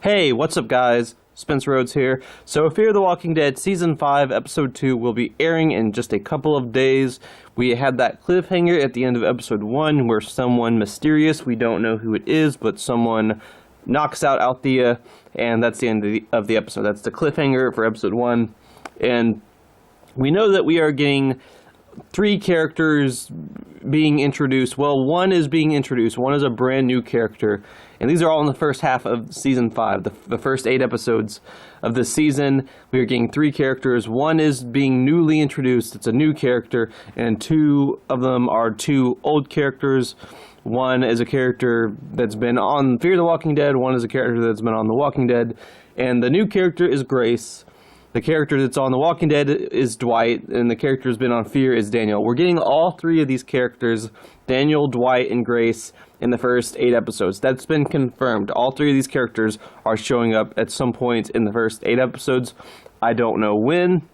Hey, what's up guys? Spence Rhodes here. So Fear the Walking Dead Season 5, Episode 2 will be airing in just a couple of days. We had that cliffhanger at the end of Episode 1 where someone mysterious, we don't know who it is, but someone knocks out Althea, and that's the end of the episode. That's the cliffhanger for Episode 1. And we know that we are getting 3 characters being introduced. Well, one is being introduced. One is a brand new character. And these are all in the first half of Season 5. The first 8 episodes of the season, we are getting 3 characters. One is being newly introduced. It's a new character. And 2 of them are 2 old characters. One is a character that's been on Fear the Walking Dead. One is a character that's been on The Walking Dead. And the new character is Grace. The character that's on The Walking Dead is Dwight, and the character who's been on Fear is Daniel. We're getting all 3 of these characters, Daniel, Dwight, and Grace, in the first 8 episodes. That's been confirmed. All 3 of these characters are showing up at some point in the first 8 episodes. I don't know when,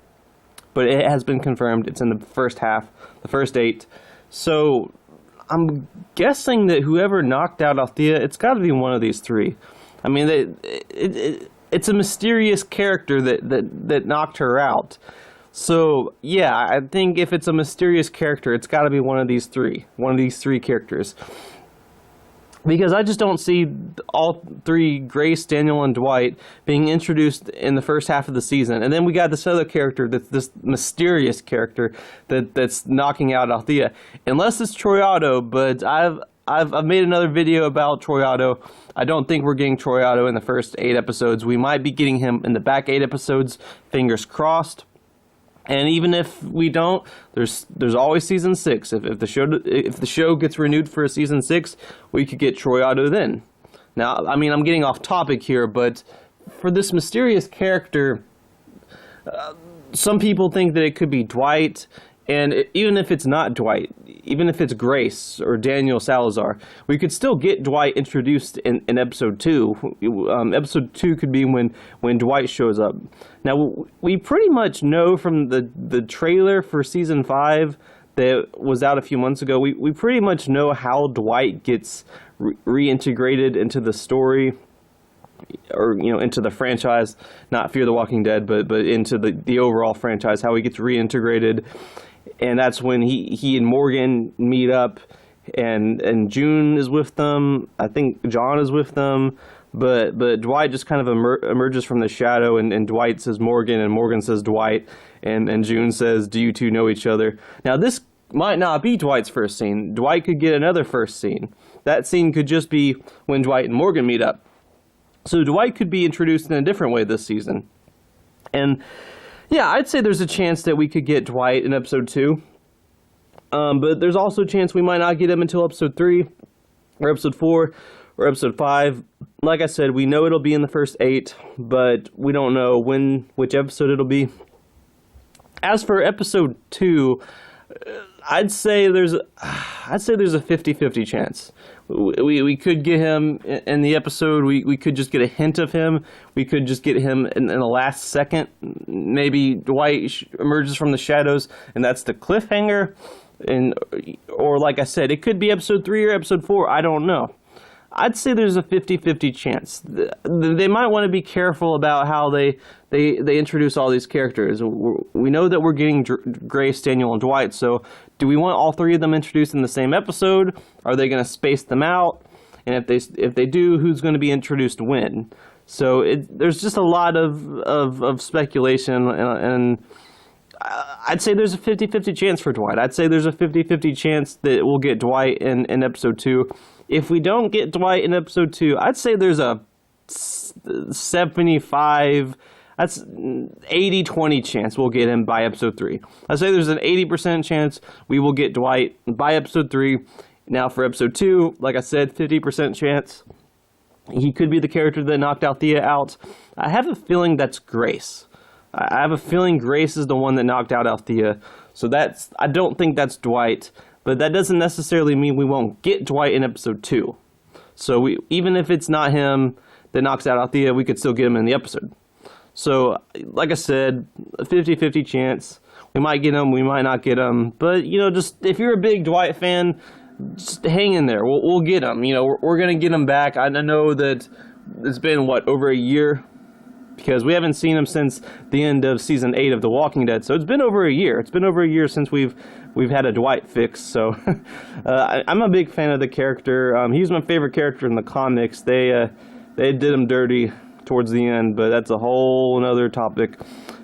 but it has been confirmed. It's in the first half, the first 8. So I'm guessing that whoever knocked out Althea, it's got to be one of these 3. I mean, it's a mysterious character that knocked her out. So, yeah, I think if it's a mysterious character, it's got to be one of these 3. One of these 3 characters. Because I just don't see all 3, Grace, Daniel, and Dwight, being introduced in the first half of the season. And then we got this other character, this mysterious character that's knocking out Althea. Unless it's Troy Otto, but I've made another video about Troy Otto. I don't think we're getting Troy Otto in the first 8 episodes. We might be getting him in the back 8 episodes. Fingers crossed. And even if we don't, there's always season 6. If the show gets renewed for a season 6, we could get Troy Otto then. Now, I mean, I'm getting off topic here, but for this mysterious character, some people think that it could be Dwight. And even if it's not Dwight, even if it's Grace or Daniel Salazar, we could still get Dwight introduced in Episode 2. Episode 2 could be when Dwight shows up. Now, we pretty much know from the trailer for Season 5 that was out a few months ago, we pretty much know how Dwight gets reintegrated into the story, or into the franchise, not Fear the Walking Dead, but into the overall franchise, how he gets reintegrated. And that's when he and Morgan meet up, and June is with them. I think John is with them, but Dwight just kind of emerges from the shadow, and Dwight says Morgan, and Morgan says Dwight, and June says, "Do you two know each other?" Now this might not be Dwight's first scene. Dwight could get another first scene. That scene could just be when Dwight and Morgan meet up. So Dwight could be introduced in a different way this season, and yeah, I'd say there's a chance that we could get Dwight in Episode 2. But there's also a chance we might not get him until Episode 3, or Episode 4, or Episode 5. Like I said, we know it'll be in the first 8, but we don't know which episode it'll be. As for Episode 2, I'd say there's a 50-50 chance. We could get him in the episode. We could just get a hint of him. We could just get him in the last second. Maybe Dwight emerges from the shadows, and that's the cliffhanger. Or like I said, it could be Episode 3 or Episode 4. I don't know. I'd say there's a 50-50 chance. They might want to be careful about how they introduce all these characters. We know that we're getting Grace, Daniel, and Dwight, so do we want all 3 of them introduced in the same episode? Are they going to space them out? And if they do, who's going to be introduced when? So there's just a lot of speculation, and I'd say there's a 50-50 chance for Dwight. I'd say there's a 50-50 chance that we'll get Dwight in Episode 2. If we don't get Dwight in Episode 2, I'd say there's a 75, that's 80-20 chance we'll get him by Episode 3. I'd say there's an 80% chance we will get Dwight by Episode 3. Now for Episode 2, like I said, 50% chance. He could be the character that knocked Althea out. I have a feeling that's Grace. I have a feeling Grace is the one that knocked out Althea. So I don't think that's Dwight. But that doesn't necessarily mean we won't get Dwight in Episode 2. So even if it's not him that knocks out Althea, we could still get him in the episode. So, like I said, a 50-50 chance. We might get him, we might not get him. But, just if you're a big Dwight fan, just hang in there. We'll get him. We're going to get him back. I know that it's been, what, over a year? Because we haven't seen him since the end of season 8 of The Walking Dead, so it's been over a year. It's been over a year since we've had a Dwight fix, so I'm a big fan of the character. He's my favorite character in the comics. They did him dirty towards the end, but that's a whole another topic.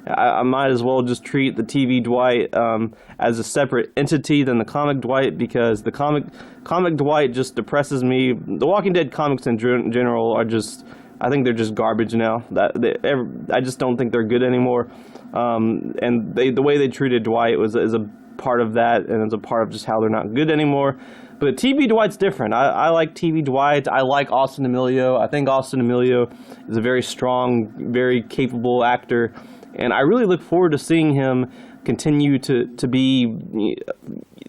I might as well just treat the TV Dwight as a separate entity than the comic Dwight, because the comic Dwight just depresses me. The Walking Dead comics in general are just, I think they're just garbage now. I just don't think they're good anymore. And the way they treated Dwight is a part of that, and it's a part of just how they're not good anymore. But TV Dwight's different. I like TV Dwight. I like Austin Emilio. I think Austin Emilio is a very strong, very capable actor, and I really look forward to seeing him continue to be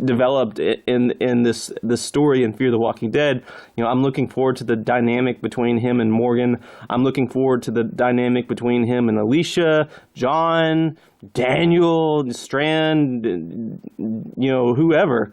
developed in this story in Fear the Walking Dead. You know, I'm looking forward to the dynamic between him and Morgan. I'm looking forward to the dynamic between him and Alicia, John, Daniel, Strand, you know, whoever.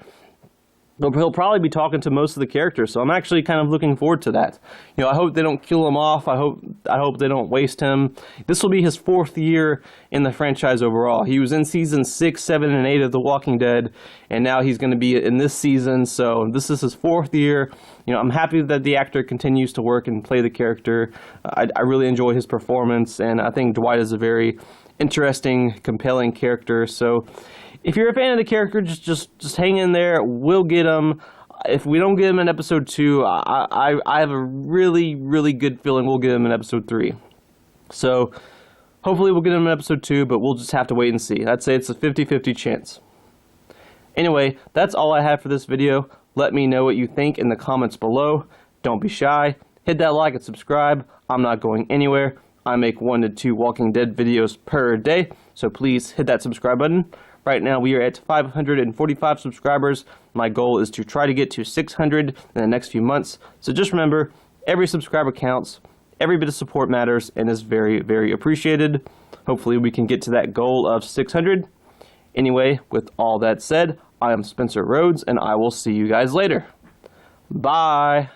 But he'll probably be talking to most of the characters, so I'm actually kind of looking forward to that. You know, I hope they don't kill him off. I hope they don't waste him. This will be his 4th year in the franchise overall. He was in season 6, 7, and 8 of The Walking Dead, and now he's going to be in this season. So this is his 4th year. You know, I'm happy that the actor continues to work and play the character. I really enjoy his performance, and I think Dwight is a very interesting, compelling character. So if you're a fan of the character, just hang in there. We'll get him. If we don't get him in episode 2, I have a really, really good feeling we'll get him in episode 3. So hopefully we'll get him in episode 2, but we'll just have to wait and see. I'd say it's a 50-50 chance. Anyway, that's all I have for this video. Let me know what you think in the comments below. Don't be shy. Hit that like and subscribe. I'm not going anywhere. I make 1 to 2 Walking Dead videos per day, so please hit that subscribe button. Right now we are at 545 subscribers. My goal is to try to get to 600 in the next few months. So just remember, every subscriber counts, every bit of support matters, and is very, very appreciated. Hopefully we can get to that goal of 600. Anyway, with all that said, I am Spencer Rhodes, and I will see you guys later. Bye!